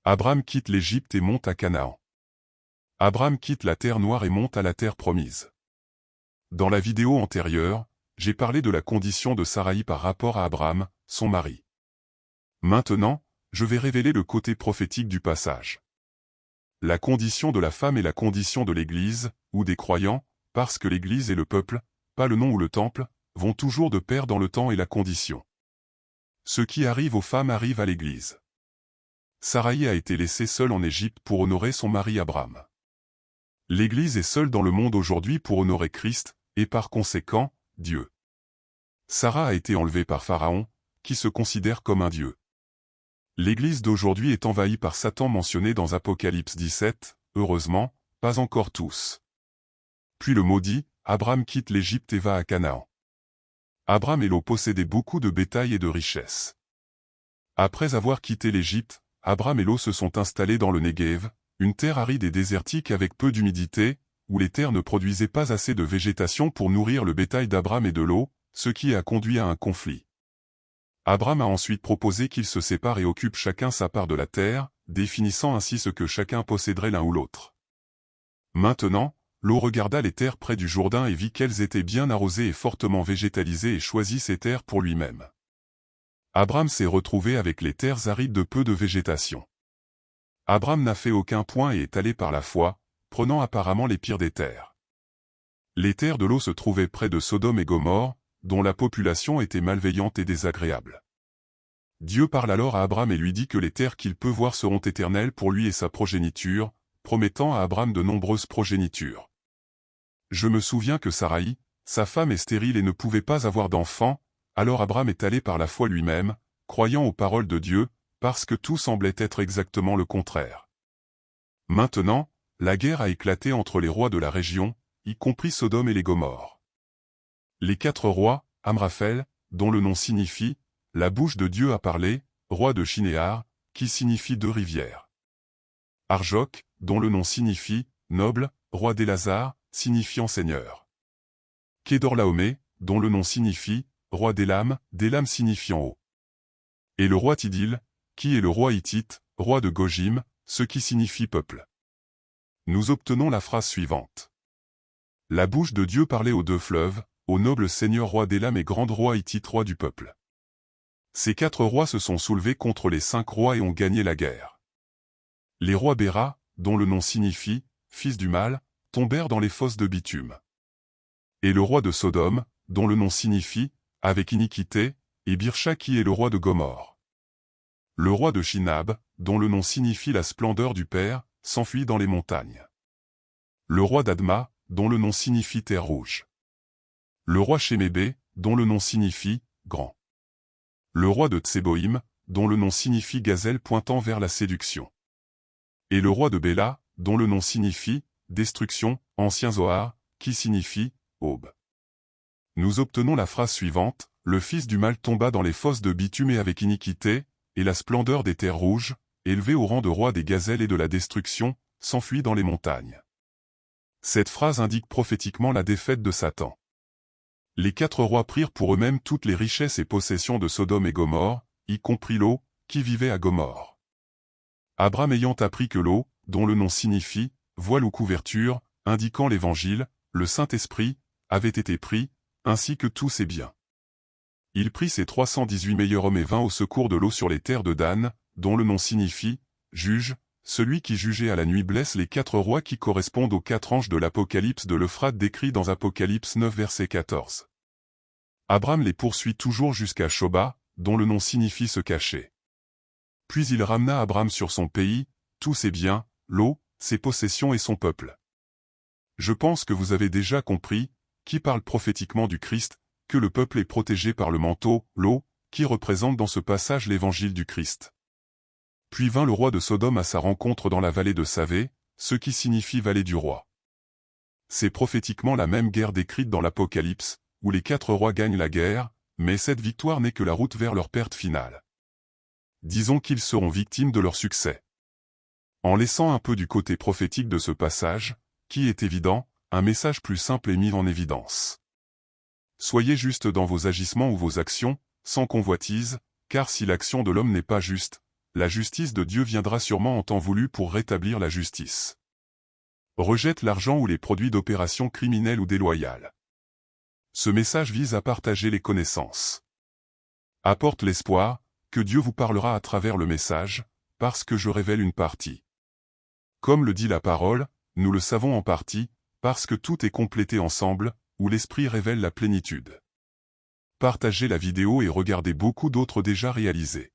Abraham quitte l'Égypte et monte à Canaan. Abraham quitte la terre noire et monte à la terre promise. Dans la vidéo antérieure, j'ai parlé de la condition de Saraï par rapport à Abraham, son mari. Maintenant, je vais révéler le côté prophétique du passage. La condition de la femme est la condition de l'Église, ou des croyants, parce que l'Église et le peuple, pas le nom ou le temple, vont toujours de pair dans le temps et la condition. Ce qui arrive aux femmes arrive à l'Église. Saraï a été laissée seule en Égypte pour honorer son mari Abraham. L'Église est seule dans le monde aujourd'hui pour honorer Christ, et par conséquent, Dieu. Sarah a été enlevée par Pharaon, qui se considère comme un dieu. L'Église d'aujourd'hui est envahie par Satan mentionné dans Apocalypse 17, heureusement, pas encore tous. Puis le maudit, Abraham quitte l'Égypte et va à Canaan. Abraham et Lot possédaient beaucoup de bétail et de richesses. Après avoir quitté l'Égypte, Abraham et Lot se sont installés dans le Negev, une terre aride et désertique avec peu d'humidité, où les terres ne produisaient pas assez de végétation pour nourrir le bétail d'Abraham et de Lot, ce qui a conduit à un conflit. Abraham a ensuite proposé qu'ils se séparent et occupent chacun sa part de la terre, définissant ainsi ce que chacun posséderait l'un ou l'autre. Maintenant, Lot regarda les terres près du Jourdain et vit qu'elles étaient bien arrosées et fortement végétalisées et choisit ces terres pour lui-même. Abraham s'est retrouvé avec les terres arides de peu de végétation. Abraham n'a fait aucun point et est allé par la foi, prenant apparemment les pires des terres. Les terres de Lot se trouvaient près de Sodome et Gomorrhe, dont la population était malveillante et désagréable. Dieu parle alors à Abraham et lui dit que les terres qu'il peut voir seront éternelles pour lui et sa progéniture, promettant à Abraham de nombreuses progénitures. Je me souviens que Saraï, sa femme est stérile et ne pouvait pas avoir d'enfant, alors Abraham est allé par la foi lui-même, croyant aux paroles de Dieu, parce que tout semblait être exactement le contraire. Maintenant, la guerre a éclaté entre les rois de la région, y compris Sodome et les Gomorrhes. Les 4 rois, Amraphel, dont le nom signifie « la bouche de Dieu a parlé », roi de Shinéar, qui signifie 2 rivières. Arjok, dont le nom signifie « noble », roi d'Élazar, signifiant seigneur. Kédorlaomé, dont le nom signifie « roi d'Élam », d'Élam signifiant haut. Et le roi Tidil, qui est le roi hittite, roi de Gojim, ce qui signifie peuple. Nous obtenons la phrase suivante. La bouche de Dieu parlait aux 2 fleuves, au noble seigneur roi d'Élam et grand roi hittite roi du peuple. Ces 4 rois se sont soulevés contre les 5 rois et ont gagné la guerre. Les rois Béra, dont le nom signifie « fils du mal », tombèrent dans les fosses de bitume. Et le roi de Sodome, dont le nom signifie « avec iniquité », et Birsha qui est le roi de Gomorrhe. Le roi de Shinab, dont le nom signifie la splendeur du Père, s'enfuit dans les montagnes. Le roi d'Adma, dont le nom signifie terre rouge. Le roi Shemébé, dont le nom signifie grand. Le roi de Tseboïm, dont le nom signifie gazelle pointant vers la séduction. Et le roi de Béla, dont le nom signifie destruction, ancien Zohar, qui signifie aube. Nous obtenons la phrase suivante, le fils du mal tomba dans les fosses de bitume et avec iniquité, et la splendeur des terres rouges, élevé au rang de roi des gazelles et de la destruction, s'enfuit dans les montagnes. Cette phrase indique prophétiquement la défaite de Satan. Les 4 rois prirent pour eux-mêmes toutes les richesses et possessions de Sodome et Gomorrhe, y compris Lot, qui vivait à Gomorrhe. Abraham ayant appris que Lot, dont le nom signifie voile ou couverture, indiquant l'Évangile, le Saint-Esprit, avait été pris, ainsi que tous ses biens. Il prit ses 318 meilleurs hommes et vint au secours de Lot sur les terres de Dan, dont le nom signifie juge, celui qui jugeait à la nuit blesse les 4 rois qui correspondent aux 4 anges de l'Apocalypse de l'Euphrate décrit dans Apocalypse 9 verset 14. Abraham les poursuit toujours jusqu'à Shoba, dont le nom signifie se cacher. Puis il ramena Abraham sur son pays, tous ses biens, Lot, ses possessions et son peuple. Je pense que vous avez déjà compris, qui parle prophétiquement du Christ, que le peuple est protégé par le manteau, Lot, qui représente dans ce passage l'évangile du Christ. Puis vint le roi de Sodome à sa rencontre dans la vallée de Savé, ce qui signifie vallée du roi. C'est prophétiquement la même guerre décrite dans l'Apocalypse, où les 4 rois gagnent la guerre, mais cette victoire n'est que la route vers leur perte finale. Disons qu'ils seront victimes de leur succès. En laissant un peu du côté prophétique de ce passage, qui est évident, un message plus simple est mis en évidence. Soyez juste dans vos agissements ou vos actions, sans convoitise, car si l'action de l'homme n'est pas juste, la justice de Dieu viendra sûrement en temps voulu pour rétablir la justice. Rejette l'argent ou les produits d'opérations criminelles ou déloyales. Ce message vise à partager les connaissances. Apporte l'espoir que Dieu vous parlera à travers le message, parce que je révèle une partie. Comme le dit la parole, nous le savons en partie, parce que tout est complété ensemble, où l'Esprit révèle la plénitude. Partagez la vidéo et regardez beaucoup d'autres déjà réalisées.